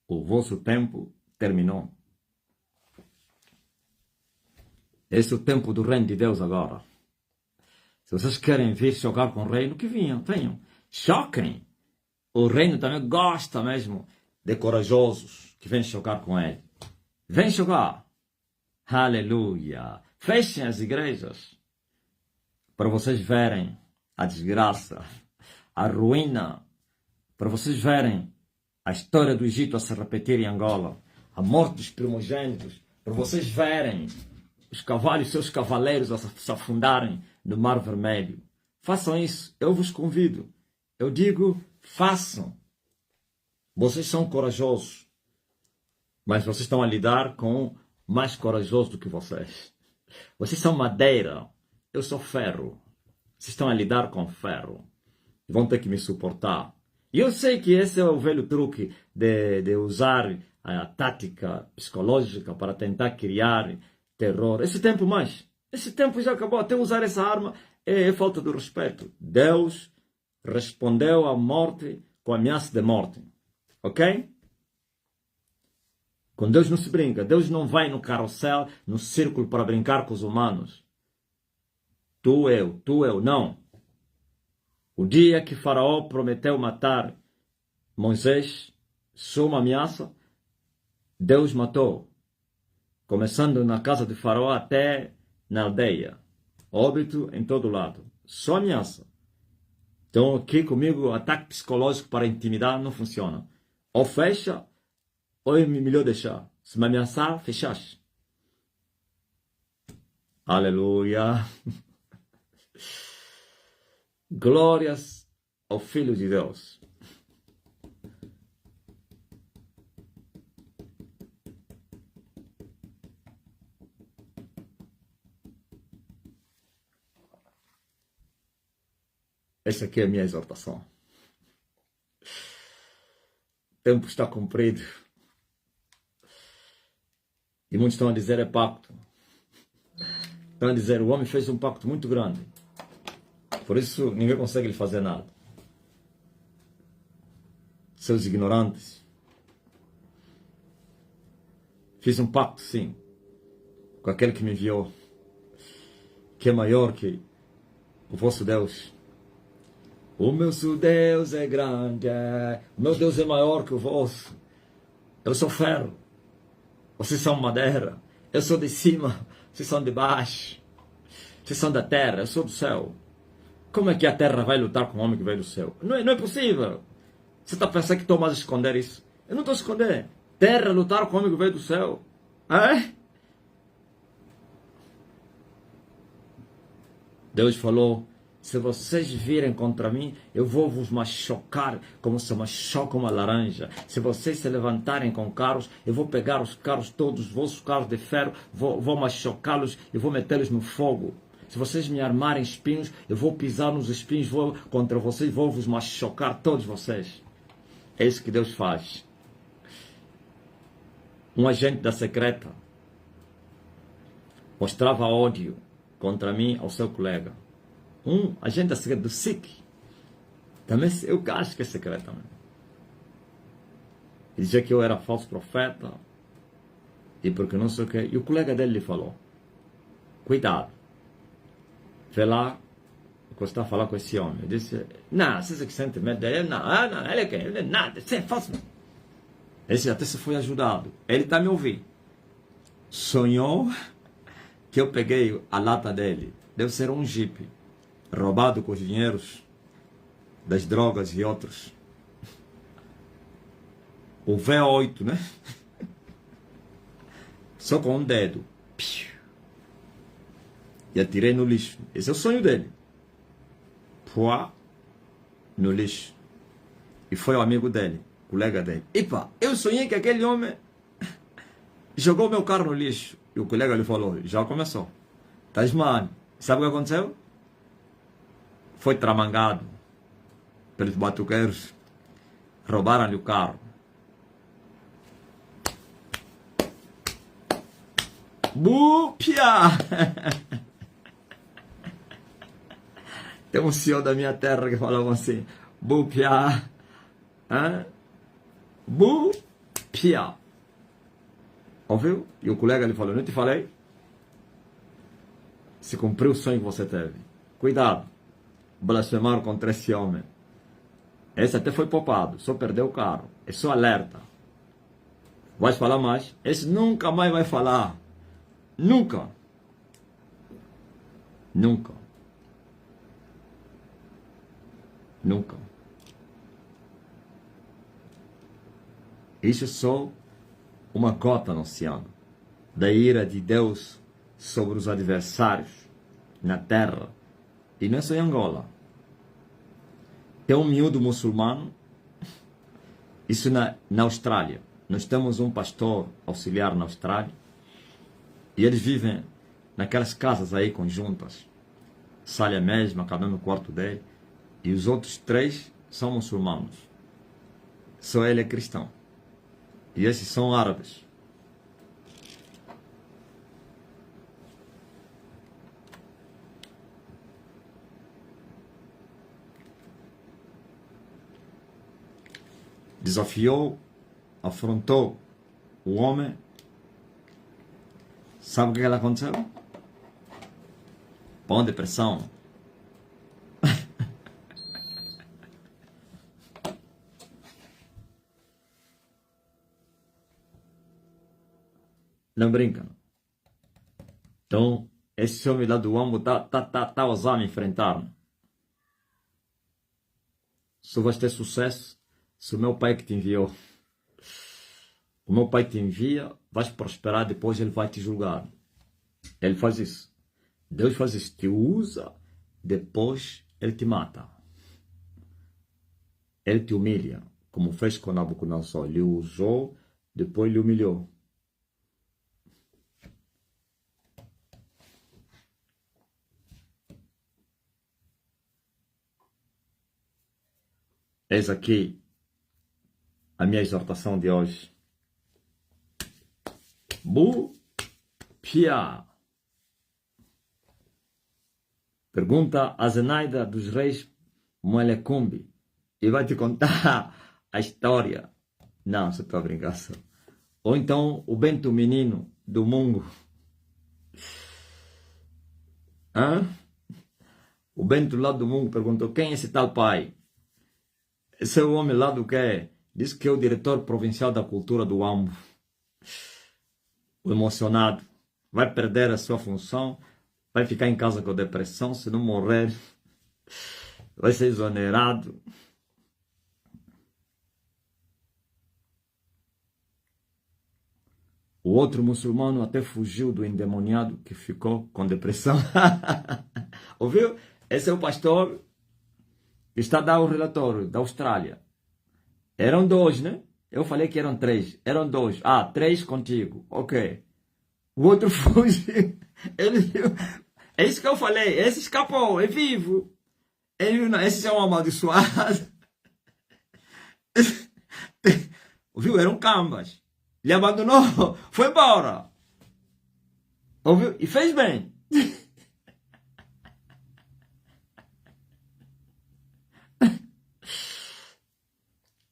O vosso tempo terminou. Esse é o tempo do reino de Deus agora. Se vocês querem vir chocar com o reino, que venham. Choquem. O reino também gosta mesmo de corajosos que vêm chocar com ele. Vem chocar. Aleluia. Fechem as igrejas para vocês verem a desgraça, a ruína, para vocês verem a história do Egito a se repetir em Angola, a morte dos primogênitos, para vocês verem os cavalos e seus cavaleiros a se afundarem no Mar Vermelho. Façam isso, eu vos convido. Eu digo, façam. Vocês são corajosos, mas vocês estão a lidar com mais corajoso do que vocês. Vocês são madeira, eu sou ferro. Vocês estão a lidar com ferro. Vão ter que me suportar. E eu sei que esse é o velho truque de usar a tática psicológica para tentar criar terror. Esse tempo já acabou. Até usar essa arma é falta de respeito. Deus respondeu à morte com ameaça de morte. Ok? Com Deus não se brinca. Deus não vai no carrossel, no círculo para brincar com os humanos. Tu, eu, não. O dia que Faraó prometeu matar Moisés, sob uma ameaça, Deus matou. Começando na casa de Faraó até na aldeia. Óbito em todo lado. Só ameaça. Então aqui comigo, ataque psicológico para intimidar não funciona. Ou fecha, ou é melhor deixar. Se me ameaçar, fechaste. Aleluia. Glórias ao Filho de Deus. Essa aqui é a minha exortação. O tempo está cumprido. E muitos estão a dizer é pacto. Estão a dizer o homem fez um pacto muito grande. Por isso ninguém consegue lhe fazer nada. Seus ignorantes. Fiz um pacto, sim, com aquele que me enviou, que é maior que o vosso Deus. O meu Deus é grande, o meu Deus é maior que o vosso. Eu sou ferro, vocês são madeira. Eu sou de cima, vocês são de baixo. Vocês são da terra, eu sou do céu. Como é que a terra vai lutar com o homem que veio do céu? Não é possível. Você está pensando que estou mais a esconder isso? Eu não estou a esconder. Terra lutar com o homem que veio do céu. Deus falou, se vocês virem contra mim, eu vou vos machucar como se machuca uma laranja. Se vocês se levantarem com carros, eu vou pegar os carros todos, os vossos carros de ferro, vou machucá-los e vou metê-los no fogo. Se vocês me armarem espinhos, eu vou pisar nos espinhos, vou contra vocês, vou vos machucar todos vocês. É isso que Deus faz. Um agente da secreta mostrava ódio contra mim ao seu colega. Um agente da secreta do SIC. Também eu acho que é secreta. Ele dizia que eu era falso profeta. E porque não sei o que. E o colega dele lhe falou, cuidado. Foi lá, encostar a falar com esse homem. Eu disse, não, você que sente medo dele? Não, não, ele é quem? Ele é nada, você é falso. Esse até se foi ajudado. Ele está me ouvindo. Sonhou que eu peguei a lata dele. Deve ser um jipe roubado com os dinheiros das drogas e outros. O V8, né? Só com um dedo. E atirei no lixo. Esse é o sonho dele. Pua, no lixo. E foi o amigo dele, colega dele. Epa, eu sonhei que aquele homem jogou meu carro no lixo. E o colega lhe falou, já começou. Tasmani, sabe o que aconteceu? Foi tramangado pelos batuqueiros. Roubaram-lhe o carro. Bupia! Tem um senhor da minha terra que falava assim, Bupia! Bupia! Ouviu? E o colega lhe falou, não te falei? Se cumpriu o sonho que você teve. Cuidado. Blasfemar contra esse homem. Esse até foi poupado, só perdeu o carro. É só alerta. Vai falar mais? Esse nunca mais vai falar. Nunca. Nunca. Nunca. Isso é só uma gota no oceano da ira de Deus sobre os adversários na terra. E não é só em Angola. Tem um miúdo muçulmano. Isso na Austrália. Nós temos um pastor auxiliar na Austrália. E eles vivem naquelas casas aí conjuntas. Sala mesma, cada um no quarto dele. E os outros 3 são muçulmanos. Só ele é cristão. E esses são árabes. Desafiou, afrontou o homem. Sabe o que aconteceu? Põe depressão. Não brinca. Então, esse homem lá do Wambo tá a usar me enfrentar. Só vais ter sucesso se o meu pai que te enviou. O meu pai te envia, vais prosperar, depois ele vai te julgar. Ele faz isso. Deus faz isso. Te usa, depois ele te mata. Ele te humilha, como fez com Nabucodonosor. Ele usou, depois ele humilhou. Eis aqui a minha exortação de hoje. Bupia. Pergunta a Zenaida dos Reis Moelecumbi e vai te contar a história. Não, só estou a brincar só. Ou então o Bento Menino do Mungo. O Bento lá do Mungo perguntou, quem é esse tal pai? Esse é o homem lá do que? Diz que é o diretor provincial da cultura do Wambo. O emocionado. Vai perder a sua função. Vai ficar em casa com depressão. Se não morrer, vai ser exonerado. O outro muçulmano até fugiu do endemoniado que ficou com depressão. Ouviu? Esse é o pastor que está a dar o relatório da Austrália. Eram 2, né? Eu falei que eram 3. Eram 2. 3 contigo. Ok. O outro fugiu. Ele viu. É isso que eu falei. Esse escapou. É vivo. Ele não. Esse é um amaldiçoado. Ouviu? Eram cambas. Ele abandonou. Foi embora. Ouviu? E fez bem.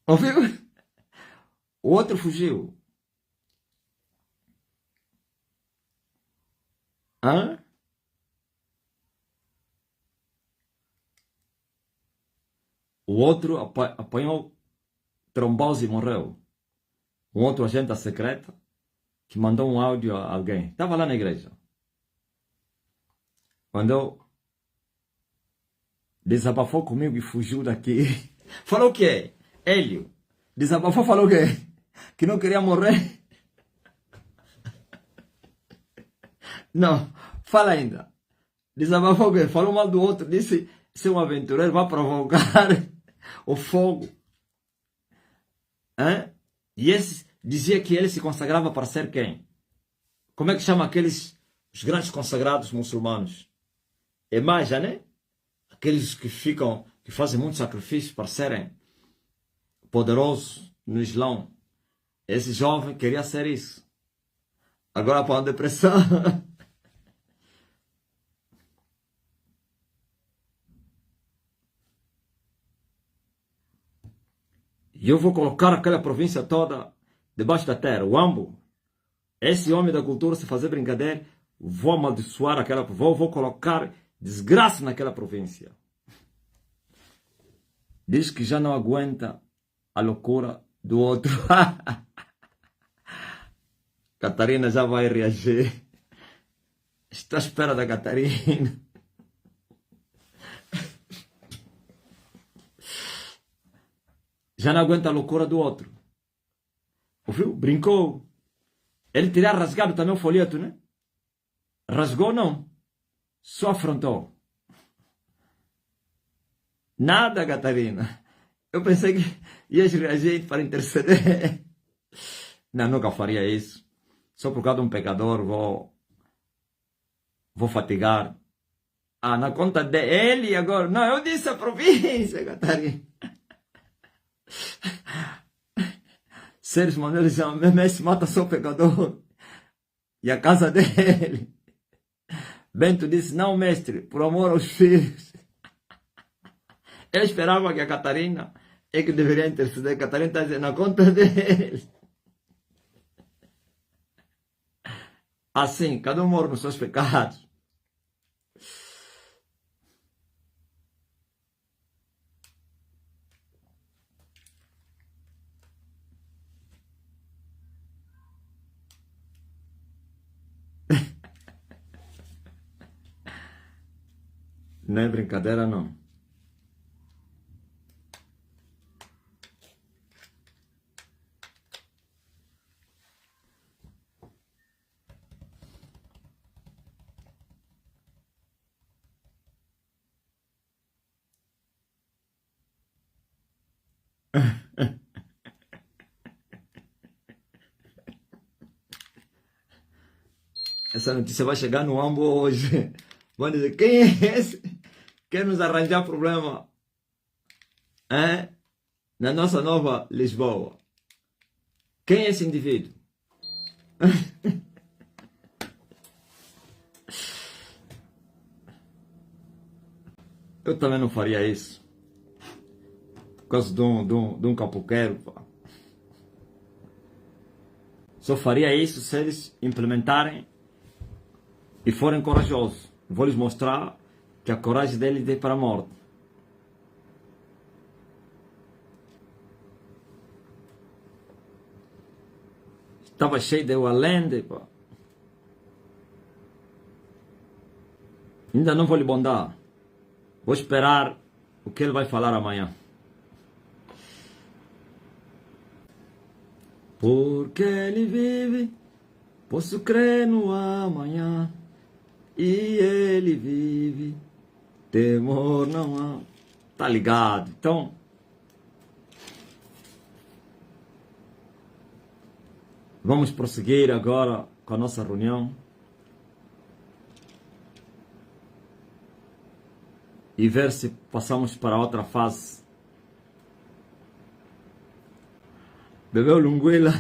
Ouviu? O outro fugiu. O outro apanhou trombose e morreu. Um outro agente secreto que mandou um áudio a alguém. Estava lá na igreja. Mandou, desabafou comigo e fugiu daqui. Falou o quê? Hélio. Desabafou, falou o quê? Que não queria morrer. Não, fala ainda. Desabafou o quê? Falou mal do outro. Disse, ser um aventureiro vai provocar o fogo. Hein? E esse dizia que ele se consagrava para ser quem? Como é que chama aqueles os grandes consagrados muçulmanos? É Maja, né? Aqueles que ficam, que fazem muito sacrifício para serem poderosos no Islão. Esse jovem queria ser isso. Agora para a depressão. E eu vou colocar aquela província toda debaixo da terra, o Ambo. Esse homem da cultura, se fazer brincadeira, vou amaldiçoar aquela, vou colocar desgraça naquela província. Diz que já não aguenta a loucura do outro. Catarina já vai reagir. Estou à espera da Catarina. Já não aguenta a loucura do outro. Ouviu? Brincou. Ele teria rasgado também o folheto, né? Rasgou, não. Só afrontou. Nada, Catarina. Eu pensei que ias reagir para interceder. Não, nunca faria isso. Só por causa de um pecador vou fatigar. Ah, na conta dele agora. Não, eu disse a província, Catarina. Seres humanos dizem, Messi mata só o pecador. E a casa dele. Bento disse, não, mestre, por amor aos filhos. Eu esperava que a Catarina é que deveria interceder. A Catarina está dizendo, na conta dele. Assim, cada um morre nos seus pecados. Não é brincadeira, não. Essa notícia vai chegar no Ambo hoje. Vão dizer, quem é esse? Quer nos arranjar problema? Na nossa nova Lisboa. Quem é esse indivíduo? Eu também não faria isso. Por causa de um capoqueiro. Pá. Só faria isso se eles implementarem e forem corajosos. Vou lhes mostrar que a coragem deles é para a morte. Estava cheio de Walende, pá. Ainda não vou lhe bondar. Vou esperar o que ele vai falar amanhã. Porque ele vive, posso crer no amanhã. E ele vive, temor não há. Tá ligado? Então, vamos prosseguir agora com a nossa reunião. E ver se passamos para outra fase. Bebeu Lunguela.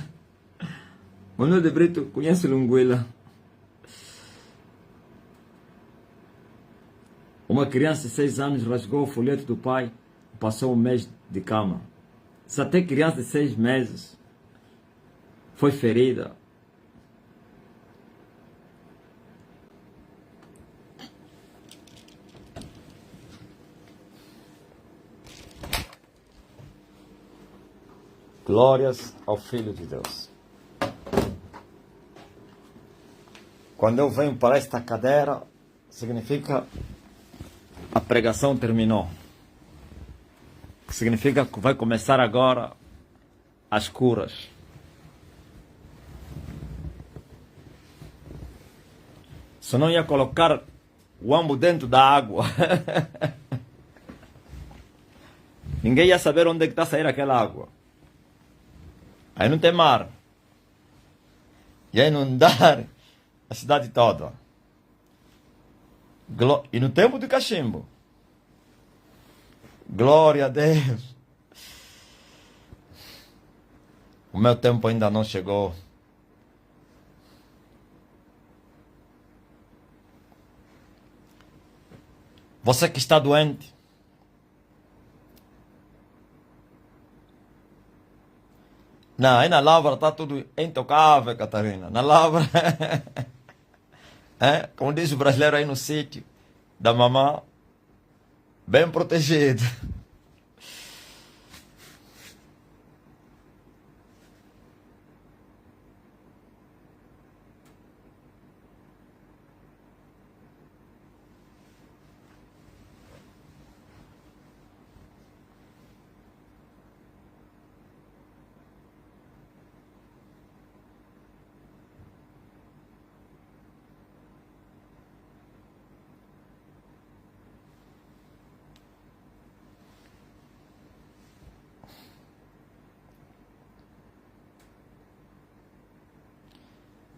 Manuel de Brito conhece Lunguela. Uma criança de 6 anos rasgou o folheto do pai e passou um mês de cama. Se até criança de 6 meses foi ferida. Glórias ao Filho de Deus. Quando eu venho para esta cadeira, significa a pregação terminou. Significa que vai começar agora as curas. Se não ia colocar o ambo dentro da água, ninguém ia saber onde é que está a sair aquela água. Aí não tem mar. E aí inundar a cidade toda. E no tempo do cachimbo. Glória a Deus. O meu tempo ainda não chegou. Você que está doente. Não, aí na Lavra está tudo intocável, Catarina. Na Lavra, como diz o brasileiro aí no sítio da mamã, bem protegido.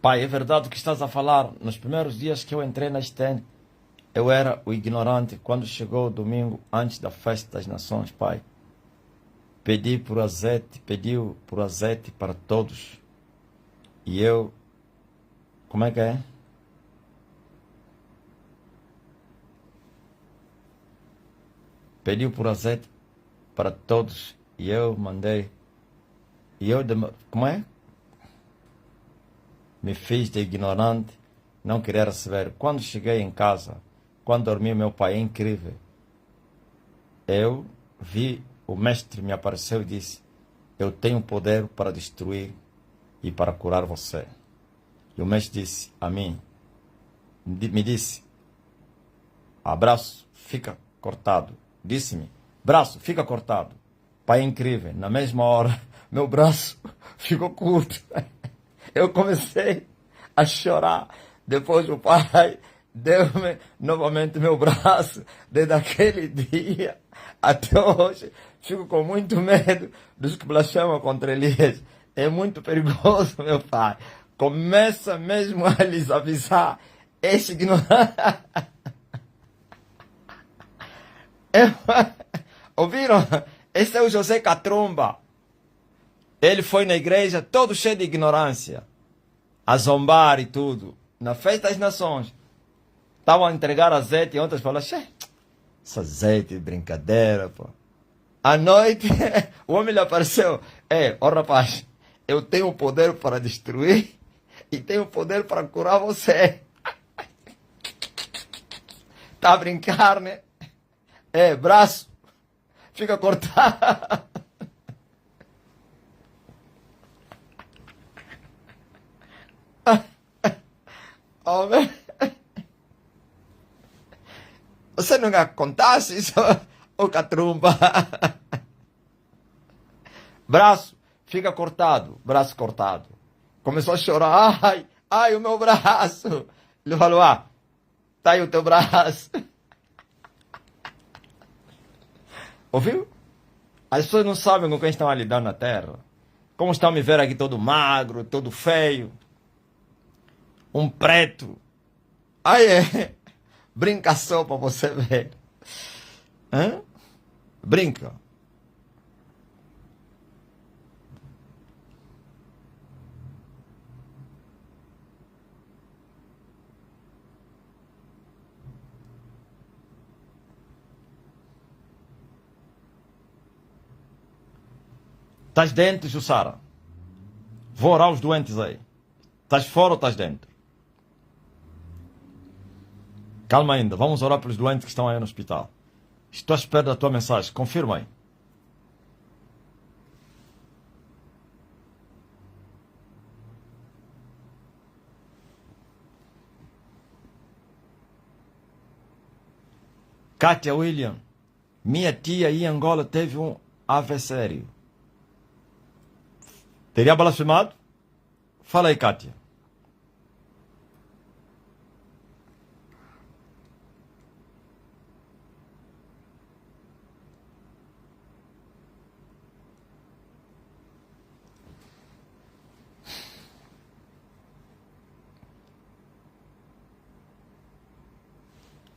Pai, é verdade o que estás a falar. Nos primeiros dias que eu entrei na estente, eu era o ignorante. Quando chegou o domingo, antes da festa das nações, Pai, pediu por azeite para todos. E eu, como é que é? Pediu por azeite para todos. E eu mandei. E eu, como é? Me fiz de ignorante, não queria receber. Quando cheguei em casa, quando dormi, meu pai, é incrível. Eu vi, o mestre me apareceu e disse, eu tenho poder para destruir e para curar você. E o mestre disse a mim, me disse, braço fica cortado. Disse-me, braço fica cortado. Pai, é incrível. Na mesma hora, meu braço ficou curto. Eu comecei a chorar. Depois o pai deu-me novamente meu braço. Desde aquele dia até hoje, fico com muito medo dos que blasfemam contra Elias. É muito perigoso, meu pai. Começa mesmo a lhes avisar. Esse ignorante. Ouviram? Esse é o José Catrumba. Ele foi na igreja todo cheio de ignorância, a zombar e tudo. Na festa das nações, estavam a entregar azeite e outras falaram, esse azeite de brincadeira, pô. À noite, o homem lhe apareceu, rapaz, eu tenho poder para destruir e tenho poder para curar você. Tá a brincar, né? Braço, fica cortado. Homem, você nunca contasse isso, ô Catrumba? Braço, fica cortado, braço cortado. Começou a chorar, ai, o meu braço. Ele falou, tá aí o teu braço. Ouviu? As pessoas não sabem com quem estão a lidar na terra. Como estão a me ver aqui todo magro, todo feio. Um preto. Brinca só para você ver. Brinca. Estás dentro, Jussara? Vou orar os doentes aí. Estás fora ou estás dentro? Calma ainda, vamos orar pelos doentes que estão aí no hospital. Estou à espera da tua mensagem, confirma aí. Kátia William, minha tia em Angola teve um AVC. Teria blasfemado? Fala aí, Kátia.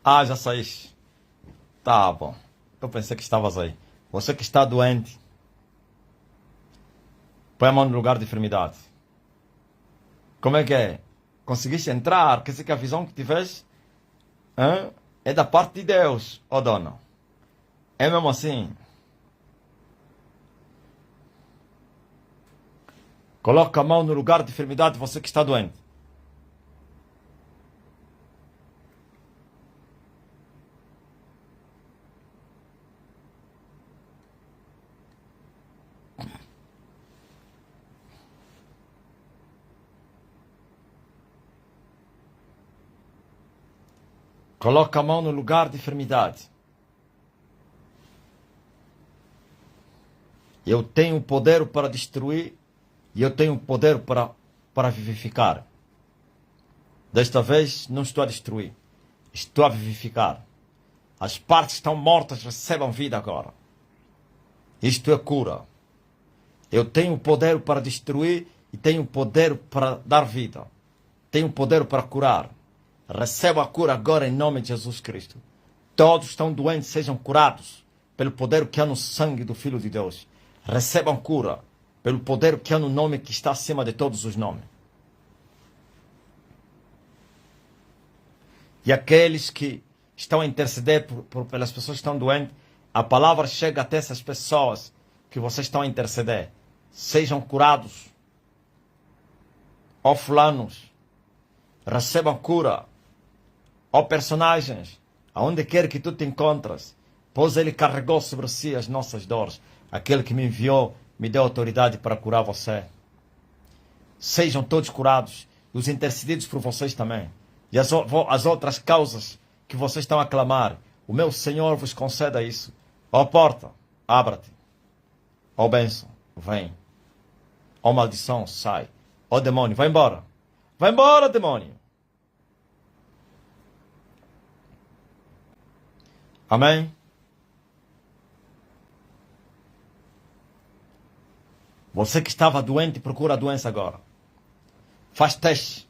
Ah, já saíste. Tá bom. Eu pensei que estavas aí. Você que está doente, põe a mão no lugar de enfermidade. Como é que é? Conseguiste entrar? Quer dizer que a visão que tiveste é da parte de Deus, ó dona. É mesmo assim? Coloca a mão no lugar de enfermidade, você que está doente. Coloca a mão no lugar de enfermidade. Eu tenho o poder para destruir e eu tenho o poder para vivificar. Desta vez não estou a destruir, estou a vivificar. As partes estão mortas, recebam vida agora. Isto é cura. Eu tenho o poder para destruir e tenho o poder para dar vida. Tenho o poder para curar. Receba a cura agora em nome de Jesus Cristo. Todos estão doentes, sejam curados pelo poder que há no sangue do Filho de Deus. Recebam cura pelo poder que há no nome que está acima de todos os nomes. E aqueles que estão a interceder pelas pessoas que estão doentes, a palavra chega até essas pessoas que vocês estão a interceder. Sejam curados. Ó fulanos, recebam cura. Ó personagens, aonde quer que tu te encontras, pois ele carregou sobre si as nossas dores. Aquele que me enviou me deu autoridade para curar você. Sejam todos curados, e os intercedidos por vocês também. E as outras causas que vocês estão a clamar, o meu Senhor vos conceda isso. Ó porta, abra-te. Ó bênção, vem. Ó maldição, sai. Ó demônio, vai embora. Vai embora, demônio. Amém? Você que estava doente, procura a doença agora. Faz teste.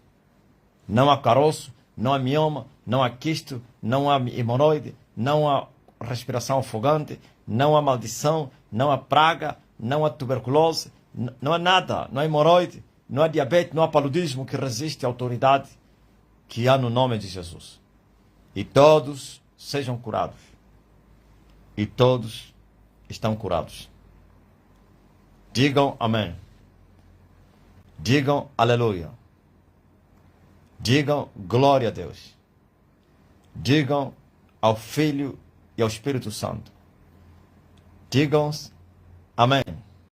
Não há caroço, não há mioma, não há quisto, não há hemorroide, não há respiração ofegante, não há maldição, não há praga, não há tuberculose, não há nada. Não há hemorroide, não há diabetes, não há paludismo que resiste à autoridade que há no nome de Jesus. E todos sejam curados. E todos estão curados. Digam amém. Digam aleluia. Digam glória a Deus. Digam ao Filho e ao Espírito Santo. Digam amém.